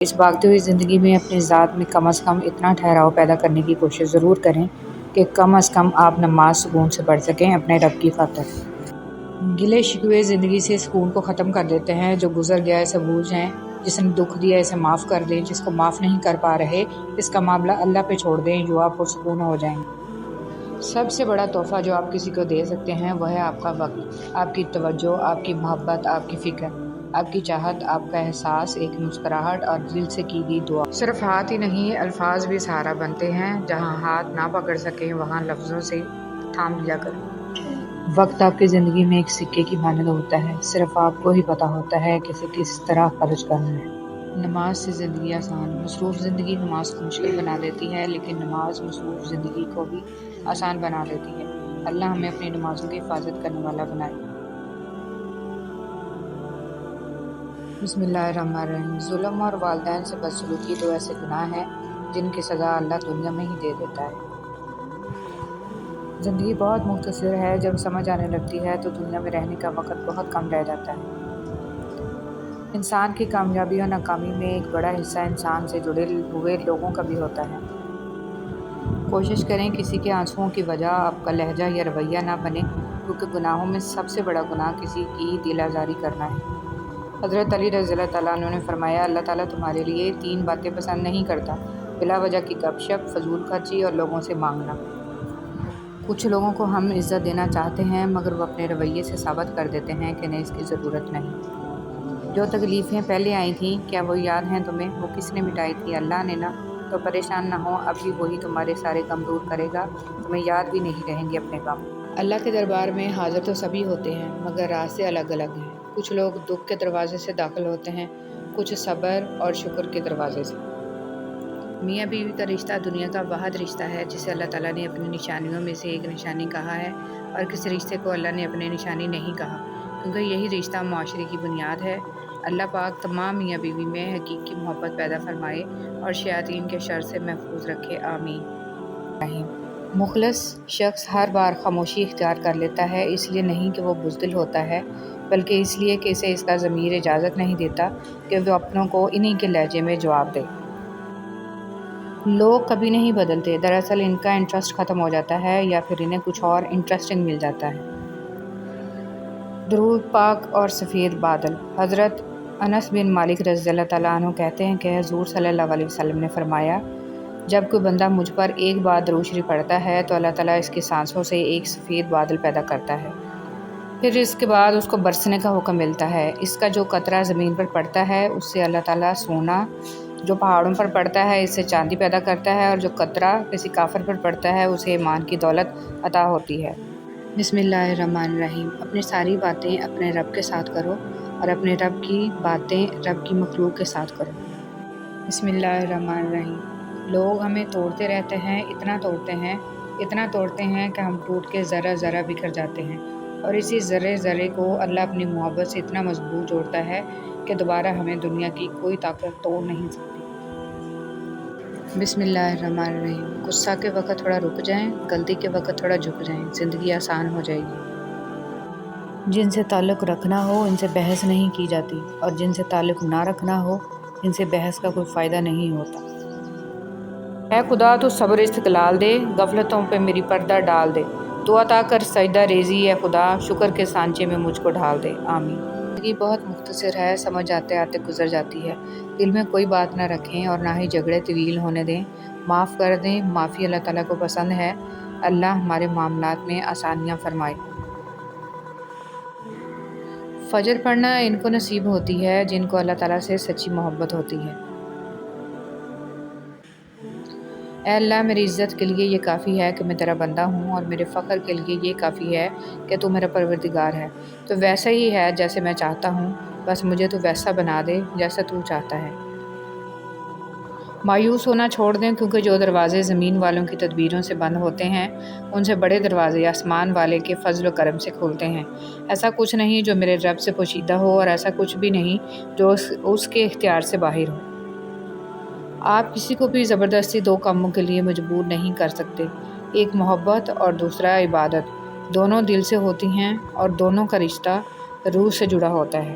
اس بھاگتی ہوئی زندگی میں اپنی ذات میں کم از کم اتنا ٹھہراؤ پیدا کرنے کی کوشش ضرور کریں کہ کم از کم آپ نماز سکون سے پڑھ سکیں اپنے رب کی خاطر۔ گلے شکوے زندگی سے سکون کو ختم کر دیتے ہیں۔ جو گزر گیا اسے بھول جائیں، جس نے دکھ دیا اسے معاف کر دیں، جس کو معاف نہیں کر پا رہے اس کا معاملہ اللہ پہ چھوڑ دیں، جو آپ پرسکون ہو جائیں گے۔ سب سے بڑا تحفہ جو آپ کسی کو دے سکتے ہیں وہ ہے آپ کا وقت، آپ کی توجہ، آپ کی محبت، آپ کی فکر، آپ کی چاہت، آپ کا احساس، ایک مسکراہٹ اور دل سے کی گئی دعا۔ صرف ہاتھ ہی نہیں، الفاظ بھی سہارا بنتے ہیں۔ جہاں ہاتھ نہ پکڑ سکیں وہاں لفظوں سے تھام لیا کریں۔ وقت آپ کی زندگی میں ایک سکے کی مانند ہوتا ہے، صرف آپ کو ہی پتہ ہوتا ہے کہ اسے کس طرح خرچ کرنا ہے۔ نماز سے زندگی آسان۔ مصروف زندگی نماز کو مشکل بنا دیتی ہے، لیکن نماز مصروف زندگی کو بھی آسان بنا دیتی ہے۔ اللہ ہمیں اپنی نمازوں کی حفاظت کرنے والا بنائے۔ بسم اللہ الرحمن الرحیم۔ ظلم اور والدین سے بدسلوکی دو ایسے گناہ ہیں جن کی سزا اللہ دنیا میں ہی دے دیتا ہے۔ زندگی بہت مختصر ہے، جب سمجھ آنے لگتی ہے تو دنیا میں رہنے کا وقت بہت کم رہ جاتا ہے۔ انسان کی کامیابی اور ناکامی میں ایک بڑا حصہ انسان سے جڑے ہوئے لوگوں کا بھی ہوتا ہے۔ کوشش کریں کسی کے آنسوؤں کی وجہ آپ کا لہجہ یا رویہ نہ بنے، کیونکہ گناہوں میں سب سے بڑا گناہ کسی کی دل آزاری کرنا ہے۔ حضرت علی رضی اللہ تعالیٰ عنہ نے فرمایا، اللہ تعالیٰ تمہارے لیے 3 باتیں پسند نہیں کرتا: بلا وجہ کی گپ شپ، فضول خرچی اور لوگوں سے مانگنا۔ کچھ لوگوں کو ہم عزت دینا چاہتے ہیں مگر وہ اپنے رویے سے ثابت کر دیتے ہیں کہ انہیں اس کی ضرورت نہیں۔ جو تکلیفیں پہلے آئی تھیں کیا وہ یاد ہیں تمہیں؟ وہ کس نے مٹائی تھی؟ اللہ نے نا۔ تو پریشان نہ ہو، ابھی وہی تمہارے سارے غم دور کرے گا، تمہیں یاد بھی نہیں رہیں گے اپنے غم۔ اللہ کے دربار میں حاضر تو سبھی ہوتے ہیں مگر راستے الگ الگ ہیں۔ کچھ لوگ دکھ کے دروازے سے داخل ہوتے ہیں، کچھ صبر اور شکر کے دروازے سے۔ میاں بیوی کا رشتہ دنیا کا واحد رشتہ ہے جسے اللہ تعالیٰ نے اپنی نشانیوں میں سے ایک نشانی کہا ہے، اور کسی رشتے کو اللہ نے اپنی نشانی نہیں کہا، کیونکہ یہی رشتہ معاشرے کی بنیاد ہے۔ اللہ پاک تمام میاں بیوی میں حقیقی محبت پیدا فرمائے اور شیاطین کے شر سے محفوظ رکھے، آمین۔ مخلص شخص ہر بار خاموشی اختیار کر لیتا ہے، اس لیے نہیں کہ وہ بزدل ہوتا ہے بلکہ اس لیے کہ اسے اس کا ضمیر اجازت نہیں دیتا کہ وہ اپنوں کو انہی کے لہجے میں جواب دے۔ لوگ کبھی نہیں بدلتے، دراصل ان کا انٹرسٹ ختم ہو جاتا ہے یا پھر انہیں کچھ اور انٹرسٹنگ مل جاتا ہے۔ درود پاک اور سفید بادل۔ حضرت انس بن مالک رضی اللہ تعالیٰ عنہ کہتے ہیں کہ حضور صلی اللہ علیہ وسلم نے فرمایا، جب کوئی بندہ مجھ پر ایک بار درود شریف پڑھتا ہے تو اللہ تعالیٰ اس کی سانسوں سے ایک سفید بادل پیدا کرتا ہے، پھر اس کے بعد اس کو برسنے کا حکم ملتا ہے۔ اس کا جو قطرہ زمین پر پڑتا ہے اس سے اللہ تعالیٰ سونا، جو پہاڑوں پر پڑتا ہے اس سے چاندی پیدا کرتا ہے، اور جو قطرہ کسی کافر پر پڑتا ہے اسے ایمان کی دولت عطا ہوتی ہے۔ بسم اللہ الرحمن الرحیم۔ اپنی ساری باتیں اپنے رب کے ساتھ کرو اور اپنے رب کی باتیں رب کی مخلوق کے ساتھ کرو۔ بسم اللہ الرحمن الرحیم۔ لوگ ہمیں توڑتے رہتے ہیں، اتنا توڑتے ہیں کہ ہم ٹوٹ کے ذرہ ذرہ بکھر جاتے ہیں، اور اسی ذرے ذرے کو اللہ اپنی محبت سے اتنا مضبوط جوڑتا ہے کہ دوبارہ ہمیں دنیا کی کوئی طاقت توڑ نہیں سکتی۔ بسم اللہ الرحمن الرحیم۔ غصہ کے وقت تھوڑا رک جائیں، غلطی کے وقت تھوڑا جھک جائیں، زندگی آسان ہو جائے گی۔ جن سے تعلق رکھنا ہو ان سے بحث نہیں کی جاتی، اور جن سے تعلق نہ رکھنا ہو ان سے بحث کا کوئی فائدہ نہیں ہوتا۔ اے خدا تو صبر استقلال دے، غفلتوں پہ میری پردہ ڈال دے، تو عطا کر سجدہ ریزی اے خدا، شکر کے سانچے میں مجھ کو ڈھال دے، آمین۔ زندگی بہت مختصر ہے، سمجھ آتے آتے گزر جاتی ہے۔ دل میں کوئی بات نہ رکھیں اور نہ ہی جھگڑے طویل ہونے دیں، معاف کر دیں، معافی اللہ تعالیٰ کو پسند ہے۔ اللہ ہمارے معاملات میں آسانیاں فرمائے۔ فجر پڑھنا ان کو نصیب ہوتی ہے جن کو اللہ تعالیٰ سے سچی محبت ہوتی ہے۔ اے اللہ، میری عزت کے لیے یہ کافی ہے کہ میں تیرا بندہ ہوں، اور میرے فخر کے لیے یہ کافی ہے کہ تو میرا پروردگار ہے۔ تو ویسا ہی ہے جیسے میں چاہتا ہوں، بس مجھے تو ویسا بنا دے جیسا تو چاہتا ہے۔ مایوس ہونا چھوڑ دیں، کیونکہ جو دروازے زمین والوں کی تدبیروں سے بند ہوتے ہیں ان سے بڑے دروازے آسمان والے کے فضل و کرم سے کھلتے ہیں۔ ایسا کچھ نہیں جو میرے رب سے پوشیدہ ہو، اور ایسا کچھ بھی نہیں جو اس کے اختیار سے باہر ہو۔ آپ کسی کو بھی زبردستی 2 کاموں کے لیے مجبور نہیں کر سکتے، ایک محبت اور دوسرا عبادت، دونوں دل سے ہوتی ہیں اور دونوں کا رشتہ روح سے جڑا ہوتا ہے۔